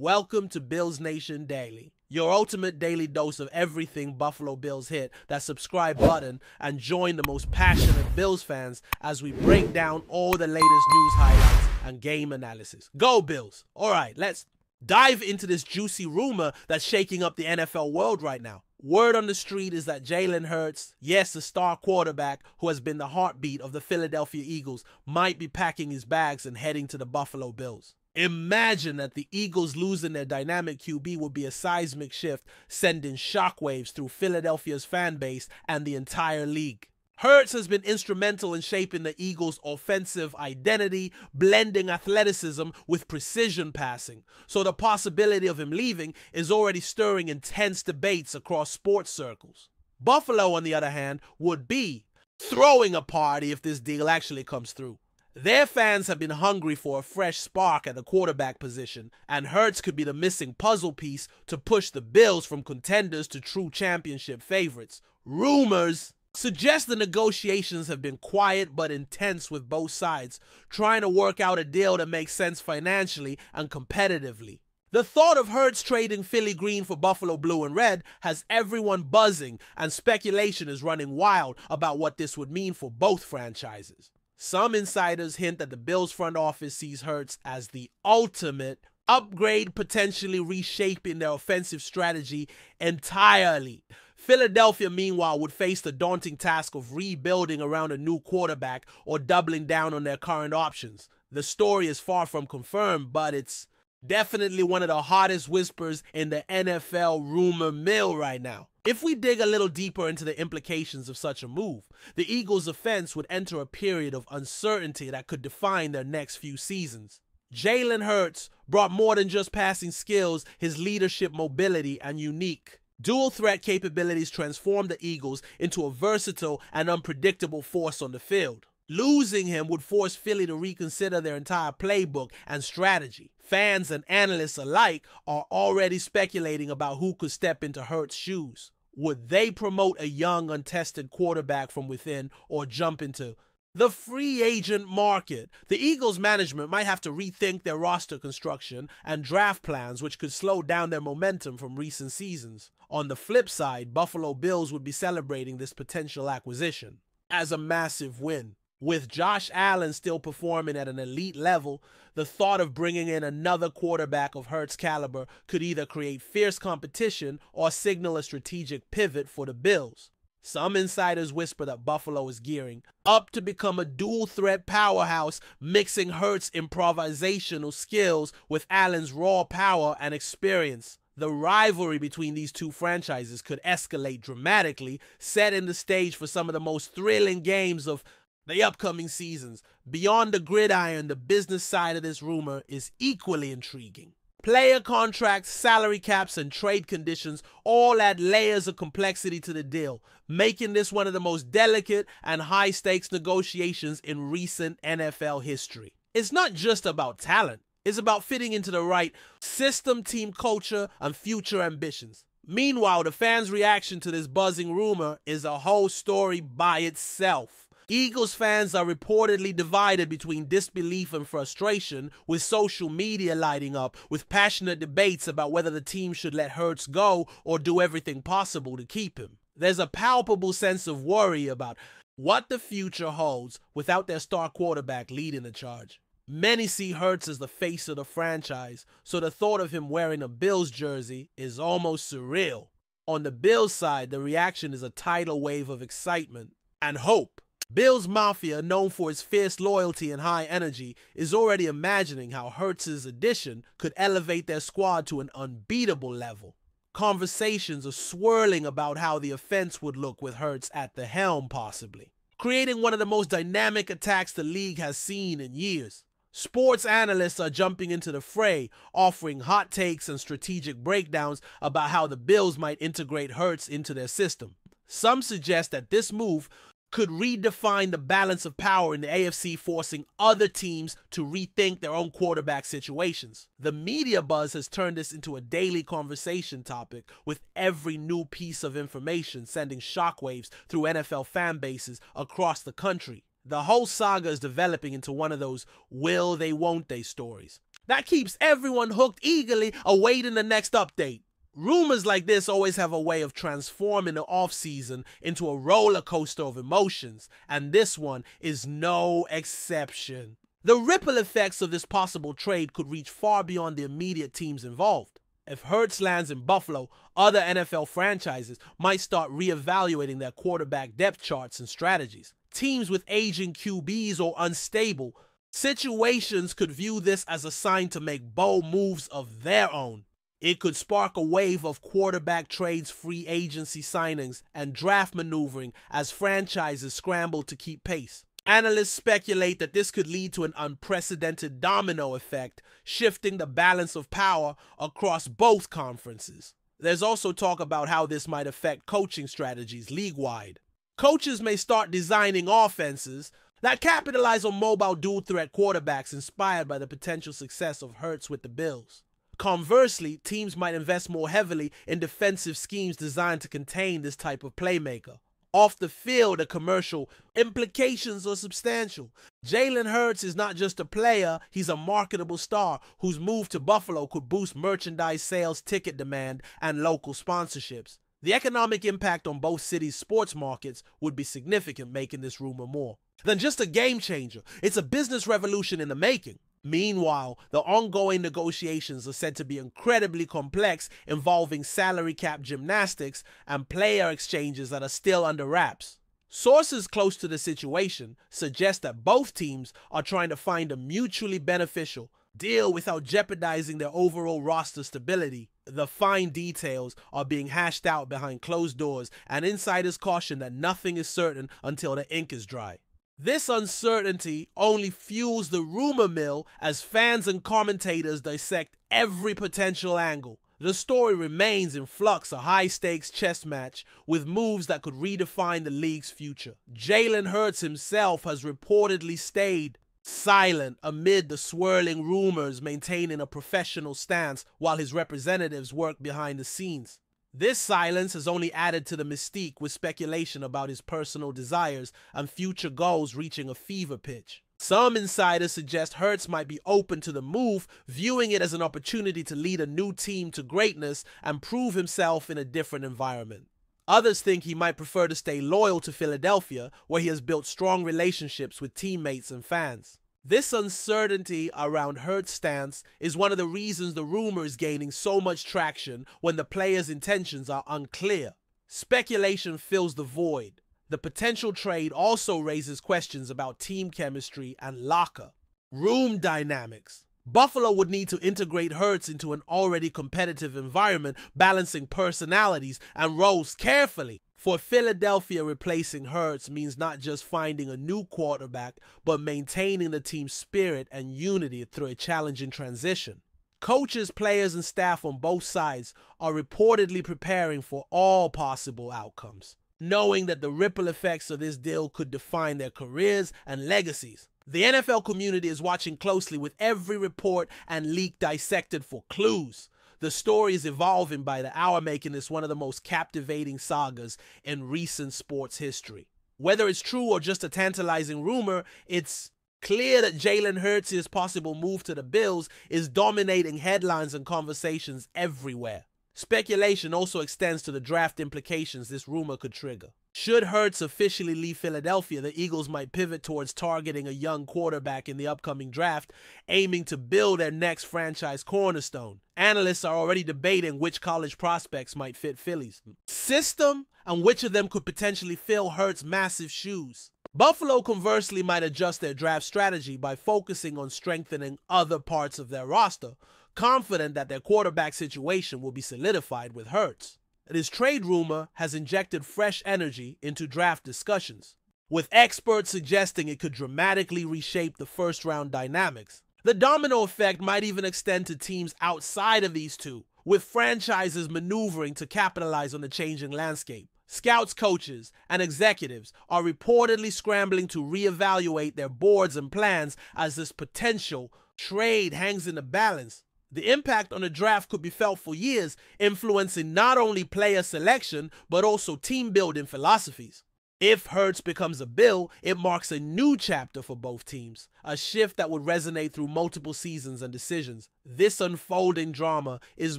Welcome to Bills Nation Daily, your ultimate daily dose of everything Buffalo Bills hit. That subscribe button and join the most passionate Bills fans as we break down all the latest news highlights and game analysis. Go Bills! Alright, let's dive into this juicy rumor that's shaking up the NFL world right now. Word on the street is that Jalen Hurts, yes, the star quarterback who has been the heartbeat of the Philadelphia Eagles, might be packing his bags and heading to the Buffalo Bills. Imagine that the Eagles losing their dynamic QB would be a seismic shift, sending shockwaves through Philadelphia's fan base and the entire league. Hurts has been instrumental in shaping the Eagles' offensive identity, blending athleticism with precision passing, so the possibility of him leaving is already stirring intense debates across sports circles. Buffalo, on the other hand, would be throwing a party if this deal actually comes through. Their fans have been hungry for a fresh spark at the quarterback position, and Hurts could be the missing puzzle piece to push the Bills from contenders to true championship favorites. Rumors suggest the negotiations have been quiet but intense with both sides, trying to work out a deal that makes sense financially and competitively. The thought of Hurts trading Philly green for Buffalo blue and red has everyone buzzing, and speculation is running wild about what this would mean for both franchises. Some insiders hint that the Bills front office sees Hurts as the ultimate upgrade, potentially reshaping their offensive strategy entirely. Philadelphia, meanwhile, would face the daunting task of rebuilding around a new quarterback or doubling down on their current options. The story is far from confirmed, but it's definitely one of the hottest whispers in the NFL rumor mill right now. If we dig a little deeper into the implications of such a move, the Eagles' offense would enter a period of uncertainty that could define their next few seasons. Jalen Hurts brought more than just passing skills. His leadership, mobility, and unique dual threat capabilities transformed the Eagles into a versatile and unpredictable force on the field. Losing him would force Philly to reconsider their entire playbook and strategy. Fans and analysts alike are already speculating about who could step into Hurts' shoes. Would they promote a young, untested quarterback from within or jump into the free agent market? The Eagles management might have to rethink their roster construction and draft plans, which could slow down their momentum from recent seasons. On the flip side, Buffalo Bills would be celebrating this potential acquisition as a massive win. With Josh Allen still performing at an elite level, the thought of bringing in another quarterback of Hurts' caliber could either create fierce competition or signal a strategic pivot for the Bills. Some insiders whisper that Buffalo is gearing up to become a dual-threat powerhouse, mixing Hurts' improvisational skills with Allen's raw power and experience. The rivalry between these two franchises could escalate dramatically, setting the stage for some of the most thrilling games of the upcoming seasons. Beyond the gridiron, the business side of this rumor is equally intriguing. Player contracts, salary caps, and trade conditions all add layers of complexity to the deal, making this one of the most delicate and high-stakes negotiations in recent NFL history. It's not just about talent. It's about fitting into the right system, team culture, and future ambitions. Meanwhile, the fans' reaction to this buzzing rumor is a whole story by itself. Eagles fans are reportedly divided between disbelief and frustration, with social media lighting up with passionate debates about whether the team should let Hurts go or do everything possible to keep him. There's a palpable sense of worry about what the future holds without their star quarterback leading the charge. Many see Hurts as the face of the franchise, so the thought of him wearing a Bills jersey is almost surreal. On the Bills side, the reaction is a tidal wave of excitement and hope. Bills Mafia, known for its fierce loyalty and high energy, is already imagining how Hurts' addition could elevate their squad to an unbeatable level. Conversations are swirling about how the offense would look with Hurts at the helm, possibly creating one of the most dynamic attacks the league has seen in years. Sports analysts are jumping into the fray, offering hot takes and strategic breakdowns about how the Bills might integrate Hurts into their system. Some suggest that this move could redefine the balance of power in the AFC, forcing other teams to rethink their own quarterback situations. The media buzz has turned this into a daily conversation topic, with every new piece of information sending shockwaves through NFL fan bases across the country. The whole saga is developing into one of those will they, won't they stories. That keeps everyone hooked, eagerly awaiting the next update. Rumors like this always have a way of transforming the offseason into a roller coaster of emotions, and this one is no exception. The ripple effects of this possible trade could reach far beyond the immediate teams involved. If Hurts lands in Buffalo, other NFL franchises might start reevaluating their quarterback depth charts and strategies. Teams with aging QBs or unstable situations could view this as a sign to make bold moves of their own. It could spark a wave of quarterback trades, free agency signings, and draft maneuvering as franchises scramble to keep pace. Analysts speculate that this could lead to an unprecedented domino effect, shifting the balance of power across both conferences. There's also talk about how this might affect coaching strategies league-wide. Coaches may start designing offenses that capitalize on mobile dual-threat quarterbacks inspired by the potential success of Hurts with the Bills. Conversely, teams might invest more heavily in defensive schemes designed to contain this type of playmaker. Off the field, the commercial implications are substantial. Jalen Hurts is not just a player, he's a marketable star whose move to Buffalo could boost merchandise sales, ticket demand, and local sponsorships. The economic impact on both cities' sports markets would be significant, making this rumor more than just a game changer. It's a business revolution in the making. Meanwhile, the ongoing negotiations are said to be incredibly complex, involving salary cap gymnastics and player exchanges that are still under wraps. Sources close to the situation suggest that both teams are trying to find a mutually beneficial deal without jeopardizing their overall roster stability. The fine details are being hashed out behind closed doors, and insiders caution that nothing is certain until the ink is dry. This uncertainty only fuels the rumor mill as fans and commentators dissect every potential angle. The story remains in flux, a high-stakes chess match with moves that could redefine the league's future. Jalen Hurts himself has reportedly stayed silent amid the swirling rumors, maintaining a professional stance while his representatives work behind the scenes. This silence has only added to the mystique, with speculation about his personal desires and future goals reaching a fever pitch. Some insiders suggest Hurts might be open to the move, viewing it as an opportunity to lead a new team to greatness and prove himself in a different environment. Others think he might prefer to stay loyal to Philadelphia, where he has built strong relationships with teammates and fans. This uncertainty around Hurts' stance is one of the reasons the rumor is gaining so much traction when the player's intentions are unclear. Speculation fills the void. The potential trade also raises questions about team chemistry and locker room dynamics. Buffalo would need to integrate Hurts into an already competitive environment, balancing personalities and roles carefully. For Philadelphia, replacing Hurts means not just finding a new quarterback, but maintaining the team's spirit and unity through a challenging transition. Coaches, players, and staff on both sides are reportedly preparing for all possible outcomes, knowing that the ripple effects of this deal could define their careers and legacies. The NFL community is watching closely, with every report and leak dissected for clues. The story is evolving by the hour, making this one of the most captivating sagas in recent sports history. Whether it's true or just a tantalizing rumor, it's clear that Jalen Hurts' possible move to the Bills is dominating headlines and conversations everywhere. Speculation also extends to the draft implications this rumor could trigger. Should Hurts officially leave Philadelphia, the Eagles might pivot towards targeting a young quarterback in the upcoming draft, aiming to build their next franchise cornerstone. Analysts are already debating which college prospects might fit Philly's system and which of them could potentially fill Hurts' massive shoes. Buffalo, conversely, might adjust their draft strategy by focusing on strengthening other parts of their roster, confident that their quarterback situation will be solidified with Hurts. This trade rumor has injected fresh energy into draft discussions, with experts suggesting it could dramatically reshape the first-round dynamics. The domino effect might even extend to teams outside of these two, with franchises maneuvering to capitalize on the changing landscape. Scouts, coaches, and executives are reportedly scrambling to reevaluate their boards and plans as this potential trade hangs in the balance. The impact on the draft could be felt for years, influencing not only player selection, but also team-building philosophies. If Hurts becomes a Bill, it marks a new chapter for both teams, a shift that would resonate through multiple seasons and decisions. This unfolding drama is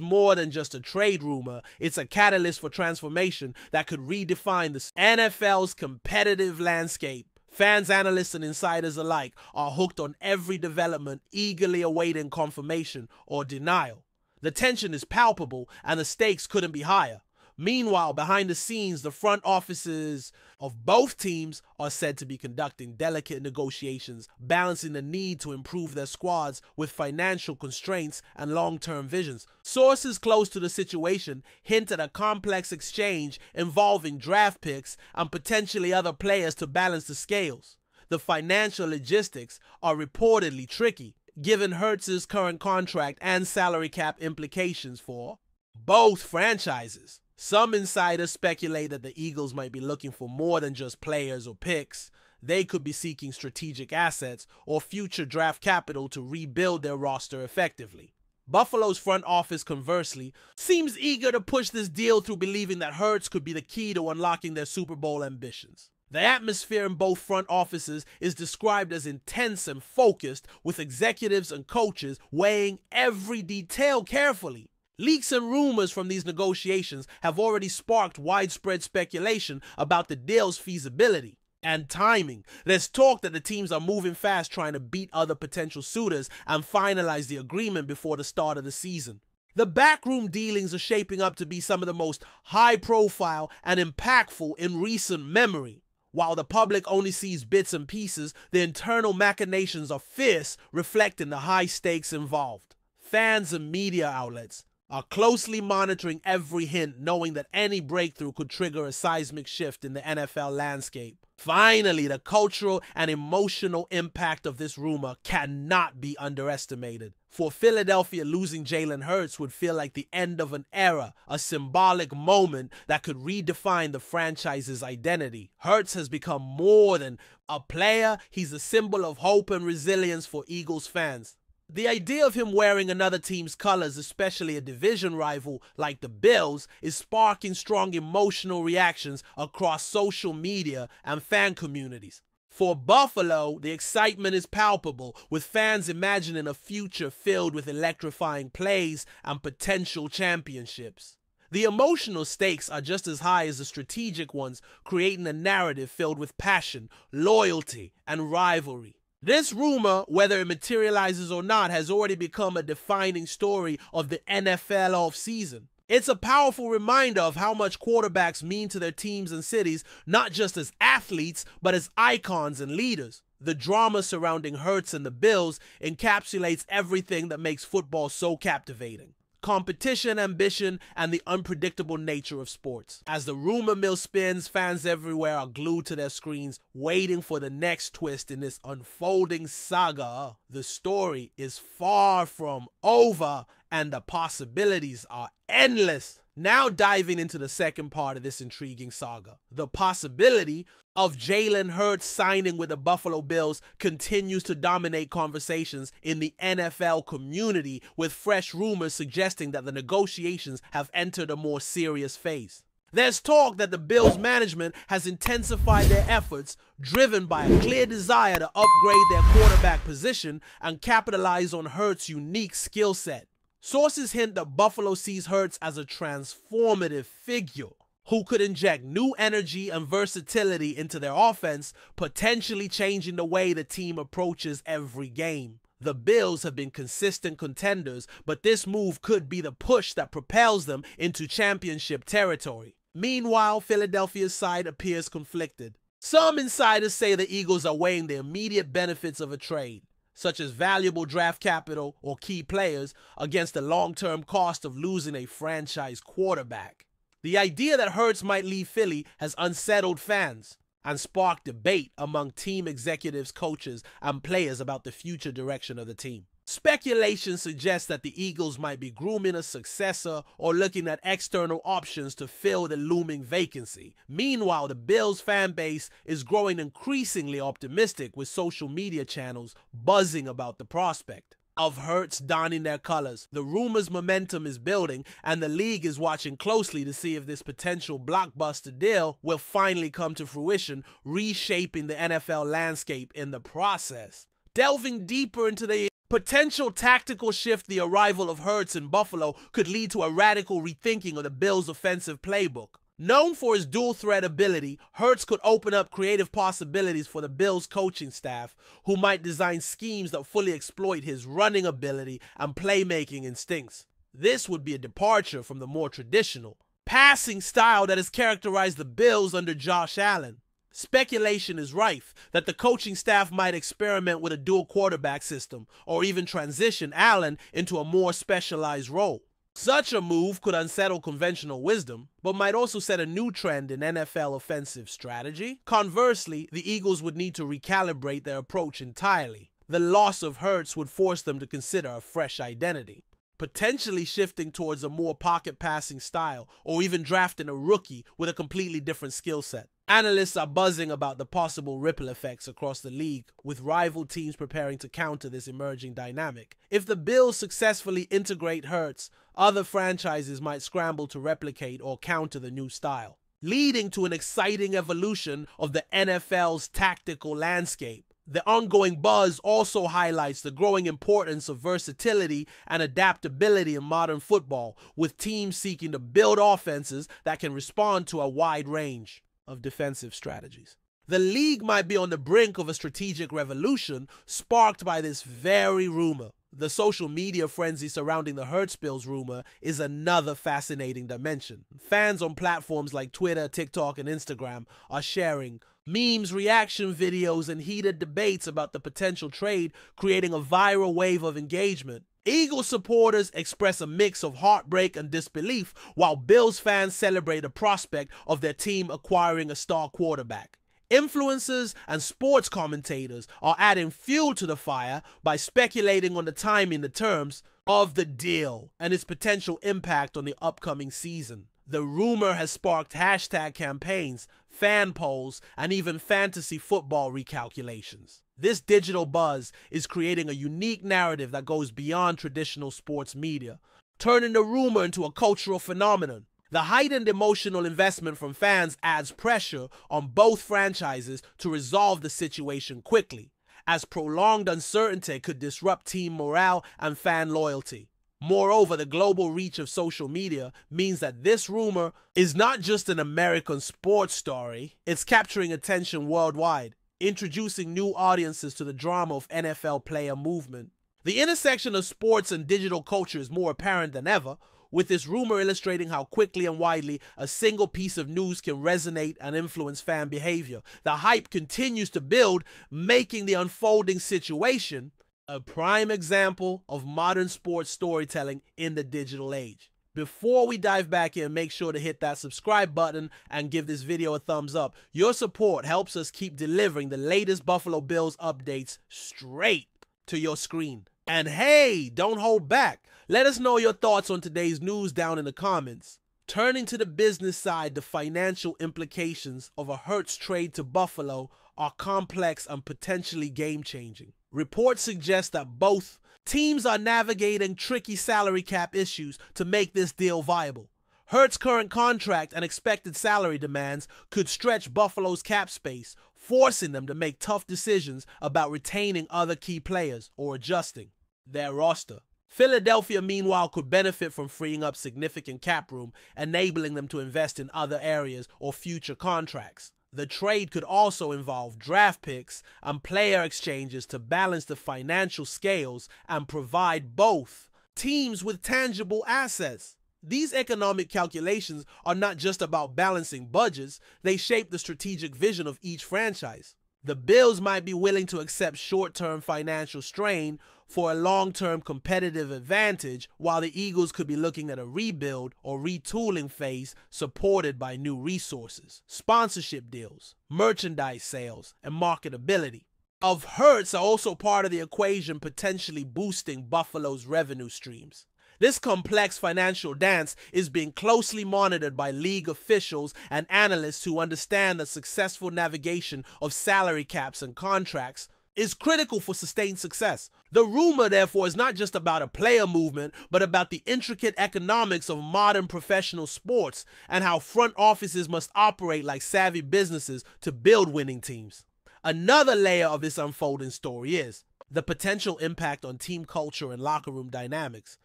more than just a trade rumor, it's a catalyst for transformation that could redefine the NFL's competitive landscape. Fans, analysts, and insiders alike are hooked on every development, eagerly awaiting confirmation or denial. The tension is palpable, and the stakes couldn't be higher. Meanwhile, behind the scenes, the front offices of both teams are said to be conducting delicate negotiations, balancing the need to improve their squads with financial constraints and long-term visions. Sources close to the situation hint at a complex exchange involving draft picks and potentially other players to balance the scales. The financial logistics are reportedly tricky, given Hurts' current contract and salary cap implications for both franchises. Some insiders speculate that the Eagles might be looking for more than just players or picks. They could be seeking strategic assets or future draft capital to rebuild their roster effectively. Buffalo's front office, conversely, seems eager to push this deal through, believing that Hurts could be the key to unlocking their Super Bowl ambitions. The atmosphere in both front offices is described as intense and focused, with executives and coaches weighing every detail carefully. Leaks and rumors from these negotiations have already sparked widespread speculation about the deal's feasibility and timing. There's talk that the teams are moving fast, trying to beat other potential suitors and finalize the agreement before the start of the season. The backroom dealings are shaping up to be some of the most high-profile and impactful in recent memory. While the public only sees bits and pieces, the internal machinations are fierce, reflecting the high stakes involved. Fans and media outlets are closely monitoring every hint, knowing that any breakthrough could trigger a seismic shift in the NFL landscape. Finally, the cultural and emotional impact of this rumor cannot be underestimated. For Philadelphia, losing Jalen Hurts would feel like the end of an era, a symbolic moment that could redefine the franchise's identity. Hurts has become more than a player, he's a symbol of hope and resilience for Eagles fans. The idea of him wearing another team's colors, especially a division rival like the Bills, is sparking strong emotional reactions across social media and fan communities. For Buffalo, the excitement is palpable, with fans imagining a future filled with electrifying plays and potential championships. The emotional stakes are just as high as the strategic ones, creating a narrative filled with passion, loyalty, and rivalry. This rumor, whether it materializes or not, has already become a defining story of the NFL offseason. It's a powerful reminder of how much quarterbacks mean to their teams and cities, not just as athletes, but as icons and leaders. The drama surrounding Hurts and the Bills encapsulates everything that makes football so captivating: competition, ambition, and the unpredictable nature of sports. As the rumor mill spins, fans everywhere are glued to their screens, waiting for the next twist in this unfolding saga. The story is far from over, and the possibilities are endless. Now diving into the second part of this intriguing saga, the possibility of Jalen Hurts signing with the Buffalo Bills continues to dominate conversations in the NFL community, with fresh rumors suggesting that the negotiations have entered a more serious phase. There's talk that the Bills management has intensified their efforts, driven by a clear desire to upgrade their quarterback position and capitalize on Hurts' unique skill set. Sources hint that Buffalo sees Hurts as a transformative figure who could inject new energy and versatility into their offense, potentially changing the way the team approaches every game. The Bills have been consistent contenders, but this move could be the push that propels them into championship territory. Meanwhile, Philadelphia's side appears conflicted. Some insiders say the Eagles are weighing the immediate benefits of a trade, such as valuable draft capital or key players, against the long-term cost of losing a franchise quarterback. The idea that Hurts might leave Philly has unsettled fans and sparked debate among team executives, coaches, and players about the future direction of the team. Speculation suggests that the Eagles might be grooming a successor or looking at external options to fill the looming vacancy. Meanwhile, the Bills fan base is growing increasingly optimistic, with social media channels buzzing about the prospect. of Hurts donning their colors. The rumors' momentum is building, and the league is watching closely to see if this potential blockbuster deal will finally come to fruition, reshaping the NFL landscape in the process. Delving deeper into the potential tactical shift, the arrival of Hurts in Buffalo could lead to a radical rethinking of the Bills' offensive playbook. Known for his dual-threat ability, Hurts could open up creative possibilities for the Bills' coaching staff, who might design schemes that fully exploit his running ability and playmaking instincts. This would be a departure from the more traditional passing style that has characterized the Bills under Josh Allen. Speculation is rife that the coaching staff might experiment with a dual quarterback system, or even transition Allen into a more specialized role. Such a move could unsettle conventional wisdom, but might also set a new trend in NFL offensive strategy. Conversely, the Eagles would need to recalibrate their approach entirely. The loss of Hurts would force them to consider a fresh identity, potentially shifting towards a more pocket-passing style, or even drafting a rookie with a completely different skill set. Analysts are buzzing about the possible ripple effects across the league, with rival teams preparing to counter this emerging dynamic. If the Bills successfully integrate Hurts, other franchises might scramble to replicate or counter the new style, leading to an exciting evolution of the NFL's tactical landscape. The ongoing buzz also highlights the growing importance of versatility and adaptability in modern football, with teams seeking to build offenses that can respond to a wide range of defensive strategies. The league might be on the brink of a strategic revolution sparked by this very rumor. The social media frenzy surrounding the Hurts Bills rumor is another fascinating dimension. Fans on platforms like Twitter, TikTok, and Instagram are sharing memes, reaction videos, and heated debates about the potential trade, creating a viral wave of engagement. Eagles supporters express a mix of heartbreak and disbelief, while Bills fans celebrate the prospect of their team acquiring a star quarterback. Influencers and sports commentators are adding fuel to the fire by speculating on the timing, the terms of the deal, and its potential impact on the upcoming season. The rumor has sparked hashtag campaigns, fan polls, and even fantasy football recalculations. This digital buzz is creating a unique narrative that goes beyond traditional sports media, turning the rumor into a cultural phenomenon. The heightened emotional investment from fans adds pressure on both franchises to resolve the situation quickly, as prolonged uncertainty could disrupt team morale and fan loyalty. Moreover, the global reach of social media means that this rumor is not just an American sports story, it's capturing attention worldwide, introducing new audiences to the drama of NFL player movement. The intersection of sports and digital culture is more apparent than ever, with this rumor illustrating how quickly and widely a single piece of news can resonate and influence fan behavior. The hype continues to build, making the unfolding situation a prime example of modern sports storytelling in the digital age. Before we dive back in, make sure to hit that subscribe button and give this video a thumbs up. Your support helps us keep delivering the latest Buffalo Bills updates straight to your screen. And hey, don't hold back. Let us know your thoughts on today's news down in the comments. Turning to the business side, the financial implications of a Hurts trade to Buffalo are complex and potentially game-changing. Reports suggest that both teams are navigating tricky salary cap issues to make this deal viable. Hurts' current contract and expected salary demands could stretch Buffalo's cap space, forcing them to make tough decisions about retaining other key players or adjusting their roster. Philadelphia, meanwhile, could benefit from freeing up significant cap room, enabling them to invest in other areas or future contracts. The trade could also involve draft picks and player exchanges to balance the financial scales and provide both teams with tangible assets. These economic calculations are not just about balancing budgets, they shape the strategic vision of each franchise. The Bills might be willing to accept short-term financial strain for a long-term competitive advantage, while the Eagles could be looking at a rebuild or retooling phase supported by new resources, sponsorship deals, merchandise sales, and marketability. Of Hurts are also part of the equation, potentially boosting Buffalo's revenue streams. This complex financial dance is being closely monitored by league officials and analysts who understand the successful navigation of salary caps and contracts is critical for sustained success. The rumor, therefore, is not just about a player movement, but about the intricate economics of modern professional sports and how front offices must operate like savvy businesses to build winning teams. Another layer of this unfolding story is the potential impact on team culture and locker room dynamics.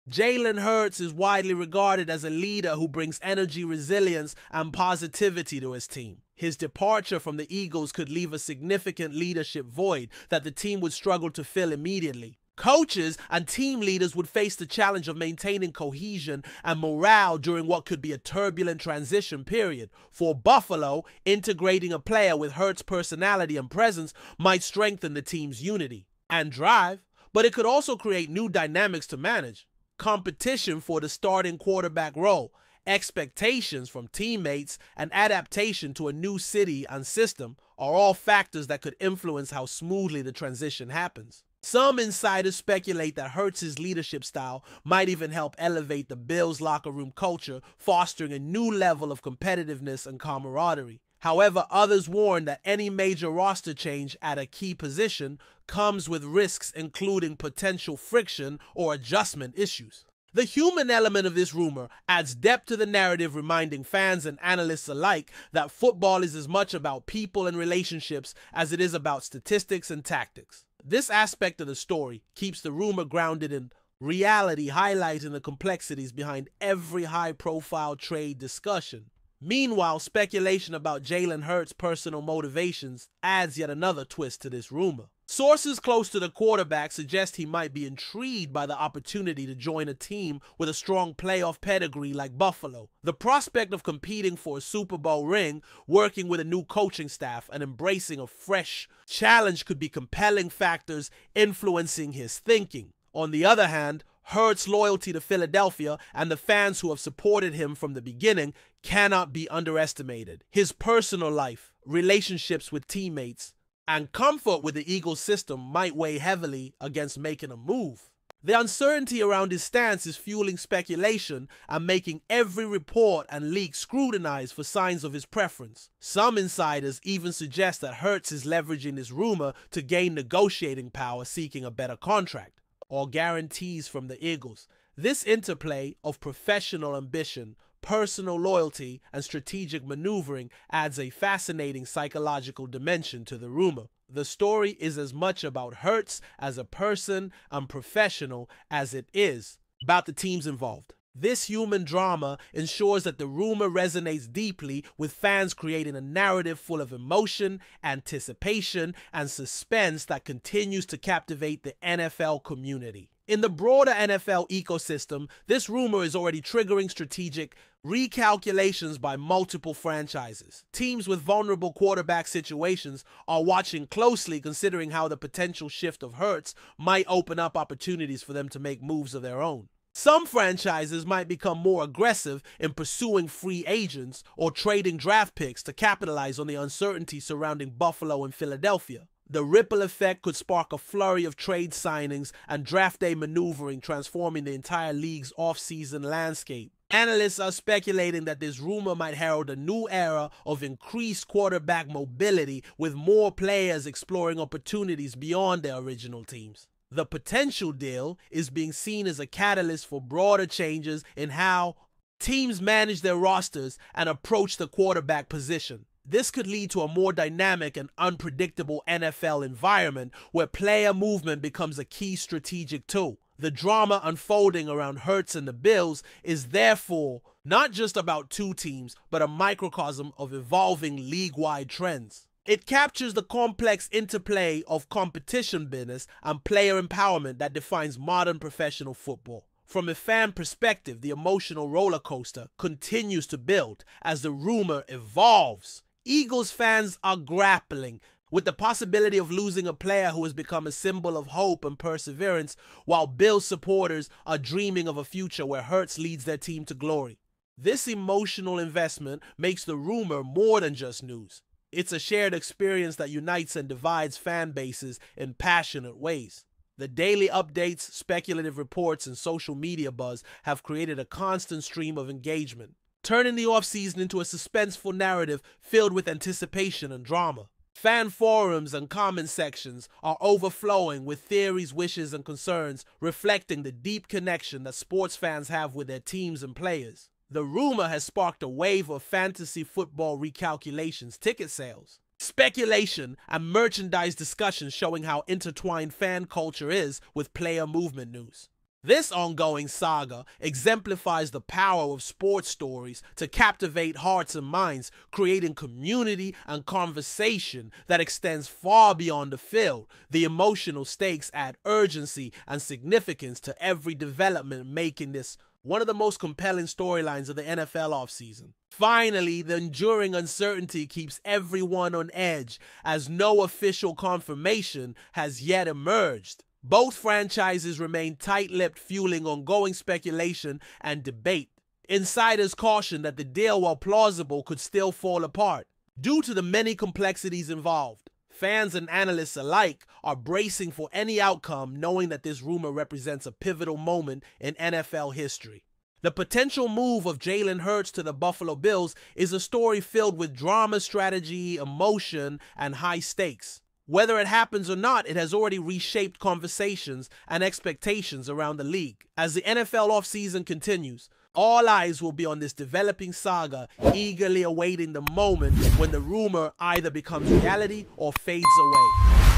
Jalen Hurts is widely regarded as a leader who brings energy, resilience, and positivity to his team. His departure from the Eagles could leave a significant leadership void that the team would struggle to fill immediately. Coaches and team leaders would face the challenge of maintaining cohesion and morale during what could be a turbulent transition period. For Buffalo, integrating a player with Hurts' personality and presence might strengthen the team's unity and drive, but it could also create new dynamics to manage. Competition for the starting quarterback role, expectations from teammates, and adaptation to a new city and system are all factors that could influence how smoothly the transition happens. Some insiders speculate that Hurts' leadership style might even help elevate the Bills' locker room culture, fostering a new level of competitiveness and camaraderie. However, others warn that any major roster change at a key position comes with risks including potential friction or adjustment issues. The human element of this rumor adds depth to the narrative, reminding fans and analysts alike that football is as much about people and relationships as it is about statistics and tactics. This aspect of the story keeps the rumor grounded in reality, highlighting the complexities behind every high-profile trade discussion. Meanwhile, speculation about Jalen Hurts' personal motivations adds yet another twist to this rumor. Sources close to the quarterback suggest he might be intrigued by the opportunity to join a team with a strong playoff pedigree like Buffalo. The prospect of competing for a Super Bowl ring, working with a new coaching staff, and embracing a fresh challenge could be compelling factors influencing his thinking. On the other hand, Hurts' loyalty to Philadelphia and the fans who have supported him from the beginning cannot be underestimated. His personal life, relationships with teammates, and comfort with the Eagles system might weigh heavily against making a move. The uncertainty around his stance is fueling speculation and making every report and leak scrutinized for signs of his preference. Some insiders even suggest that Hurts is leveraging this rumor to gain negotiating power, seeking a better contract or guarantees from the Eagles. This interplay of professional ambition, personal loyalty, and strategic maneuvering adds a fascinating psychological dimension to the rumor. The story is as much about Hurts as a person and professional as it is about the teams involved. This human drama ensures that the rumor resonates deeply with fans, creating a narrative full of emotion, anticipation, and suspense that continues to captivate the NFL community. In the broader NFL ecosystem, this rumor is already triggering strategic recalculations by multiple franchises. Teams with vulnerable quarterback situations are watching closely, considering how the potential shift of Hurts might open up opportunities for them to make moves of their own. Some franchises might become more aggressive in pursuing free agents or trading draft picks to capitalize on the uncertainty surrounding Buffalo and Philadelphia. The ripple effect could spark a flurry of trade signings and draft day maneuvering, transforming the entire league's off-season landscape. Analysts are speculating that this rumor might herald a new era of increased quarterback mobility, with more players exploring opportunities beyond their original teams. The potential deal is being seen as a catalyst for broader changes in how teams manage their rosters and approach the quarterback position. This could lead to a more dynamic and unpredictable NFL environment where player movement becomes a key strategic tool. The drama unfolding around Hurts and the Bills is therefore not just about two teams, but a microcosm of evolving league-wide trends. It captures the complex interplay of competition business and player empowerment that defines modern professional football. From a fan perspective, the emotional roller coaster continues to build as the rumor evolves. Eagles fans are grappling with the possibility of losing a player who has become a symbol of hope and perseverance, while Bills supporters are dreaming of a future where Hurts leads their team to glory. This emotional investment makes the rumor more than just news. It's a shared experience that unites and divides fan bases in passionate ways. The daily updates, speculative reports, and social media buzz have created a constant stream of engagement, turning the offseason into a suspenseful narrative filled with anticipation and drama. Fan forums and comment sections are overflowing with theories, wishes, and concerns reflecting the deep connection that sports fans have with their teams and players. The rumor has sparked a wave of fantasy football recalculations, ticket sales, speculation, and merchandise discussions showing how intertwined fan culture is with player movement news. This ongoing saga exemplifies the power of sports stories to captivate hearts and minds, creating community and conversation that extends far beyond the field. The emotional stakes add urgency and significance to every development, making this one of the most compelling storylines of the NFL offseason. Finally, the enduring uncertainty keeps everyone on edge, as no official confirmation has yet emerged. Both franchises remain tight-lipped, fueling ongoing speculation and debate. Insiders caution that the deal, while plausible, could still fall apart. Due to the many complexities involved, fans and analysts alike are bracing for any outcome, knowing that this rumor represents a pivotal moment in NFL history. The potential move of Jalen Hurts to the Buffalo Bills is a story filled with drama, strategy, emotion, and high stakes. Whether it happens or not, it has already reshaped conversations and expectations around the league. As the NFL offseason continues, all eyes will be on this developing saga, eagerly awaiting the moment when the rumor either becomes reality or fades away.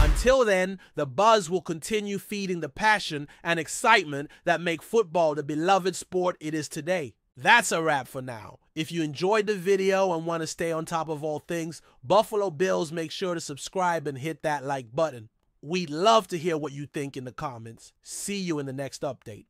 Until then, the buzz will continue feeding the passion and excitement that make football the beloved sport it is today. That's a wrap for now. If you enjoyed the video and want to stay on top of all things Buffalo Bills, make sure to subscribe and hit that like button. We'd love to hear what you think in the comments. See you in the next update.